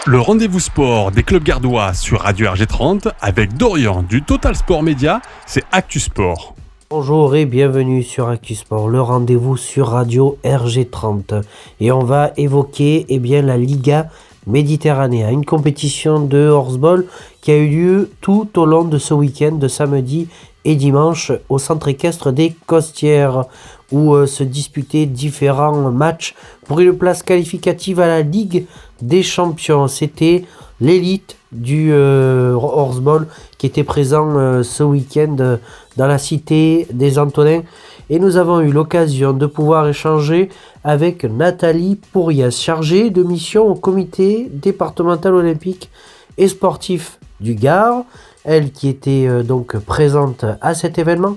Le rendez-vous sport des clubs gardois sur Radio RG30 avec Dorian du Total Sport Média, c'est Actu Sport. Bonjour et bienvenue sur Actu Sport, le rendez-vous sur Radio RG30. Et on va évoquer la Liga Méditerranée, une compétition de horseball qui a eu lieu tout au long de ce week-end de samedi et dimanche au centre équestre des Costières où se disputaient différents matchs pour une place qualificative à la Ligue des Champions. C'était l'élite du horseball qui était présent ce week-end dans la cité des Antonins et nous avons eu l'occasion de pouvoir échanger avec Nathalie Pourrias, chargée de mission au comité départemental olympique et sportif du Gard, elle qui était donc présente à cet événement.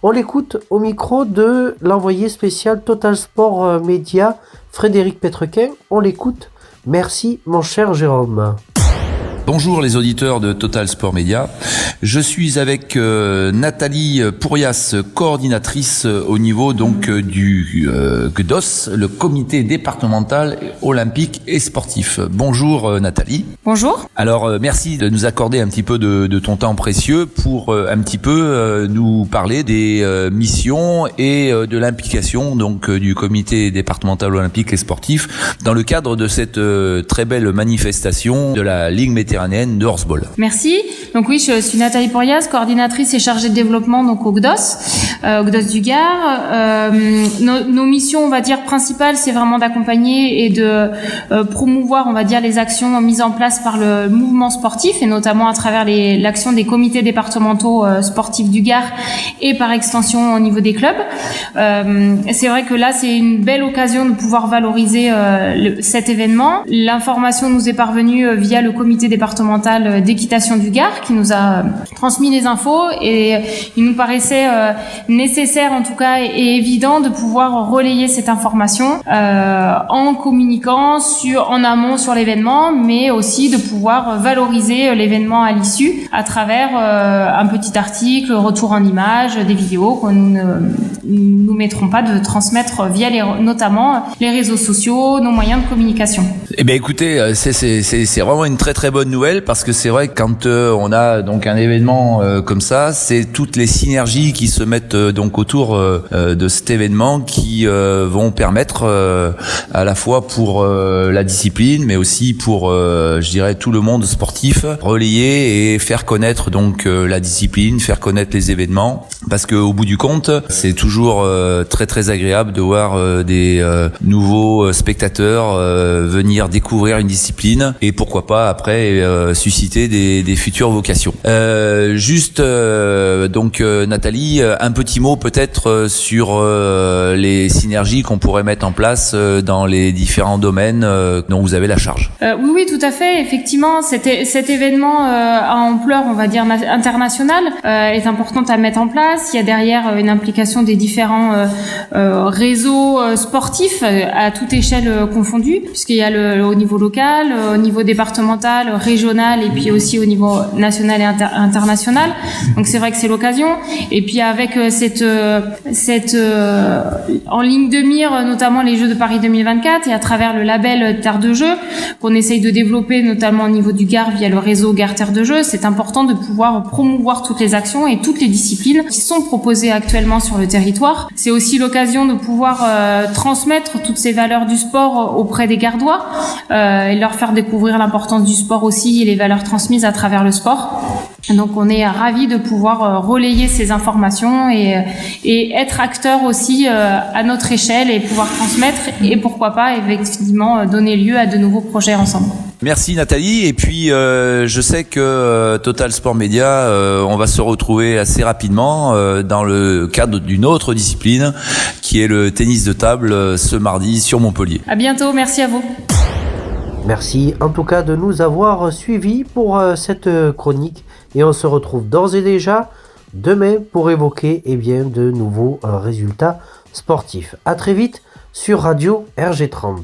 On l'écoute au micro de l'envoyé spécial Total Sport Média, Frédéric Petrequin. On l'écoute. Merci mon cher Jérôme. Bonjour les auditeurs de Total Sport Média. Je suis avec Nathalie Pourrias, coordinatrice au niveau du GDOS, le comité départemental olympique et sportif. Bonjour Nathalie. Bonjour. Alors merci de nous accorder un petit peu de ton temps précieux pour un petit peu nous parler des missions et de l'implication du comité départemental olympique et sportif dans le cadre de cette très belle manifestation de la Ligue méditerranéenne de horseball. Merci. Donc oui, je suis Nathalie Pourrias, coordinatrice et chargée de développement au GDOS du Gard. Nos missions, on va dire principales, c'est vraiment d'accompagner et de promouvoir, on va dire, les actions mises en place par le mouvement sportif et notamment à travers l'action des comités départementaux sportifs du Gard et par extension au niveau des clubs. C'est vrai que là, c'est une belle occasion de pouvoir valoriser cet événement. L'information nous est parvenue via le comité départemental d'équitation du Gard qui nous a transmis les infos et il nous paraissait nécessaire en tout cas et évident de pouvoir relayer cette information en communiquant en amont sur l'événement, mais aussi de pouvoir valoriser l'événement à l'issue à travers un petit article, retour en images, des vidéos que nous ne nous mettrons pas de transmettre via notamment les réseaux sociaux, nos moyens de communication. Eh bien écoutez, c'est vraiment une très très bonne nouvelle parce que c'est vrai que quand on a donc un événement comme ça, c'est toutes les synergies qui se mettent autour de cet événement qui vont permettre à la fois pour la discipline mais aussi pour je dirais tout le monde sportif relayer et faire connaître la discipline, faire connaître les événements parce que au bout du compte, c'est toujours très très agréable de voir des nouveaux spectateurs venir découvrir une discipline et pourquoi pas après susciter des futures vocations. Nathalie, un petit mot peut-être sur les synergies qu'on pourrait mettre en place dans les différents domaines dont vous avez la charge. Oui, tout à fait. Effectivement, cet événement à ampleur, on va dire internationale, est importante à mettre en place. Il y a derrière une implication des différents réseaux sportifs à toute échelle confondue, puisqu'il y a au niveau local, au niveau départemental, régional et puis aussi au niveau national et international. Donc c'est vrai que c'est l'occasion. Et puis avec cette en ligne de mire, notamment les Jeux de Paris 2024 et à travers le label Terre de Jeux qu'on essaye de développer notamment au niveau du Gard via le réseau Gard Terre de Jeux, c'est important de pouvoir promouvoir toutes les actions et toutes les disciplines qui sont proposées actuellement sur le territoire. C'est aussi l'occasion de pouvoir transmettre toutes ces valeurs du sport auprès des Gardois et leur faire découvrir l'importance du sport aussi et les valeurs transmises à travers le sport. Donc on est ravis de pouvoir relayer ces informations et être acteurs aussi à notre échelle et pouvoir transmettre et pourquoi pas effectivement donner lieu à de nouveaux projets ensemble. Merci Nathalie et puis je sais que Total Sport Média on va se retrouver assez rapidement dans le cadre d'une autre discipline qui est le tennis de table ce mardi sur Montpellier. À bientôt, merci à vous. Merci en tout cas de nous avoir suivis pour cette chronique et on se retrouve d'ores et déjà demain pour évoquer de nouveaux résultats sportifs. À très vite sur Radio RG30.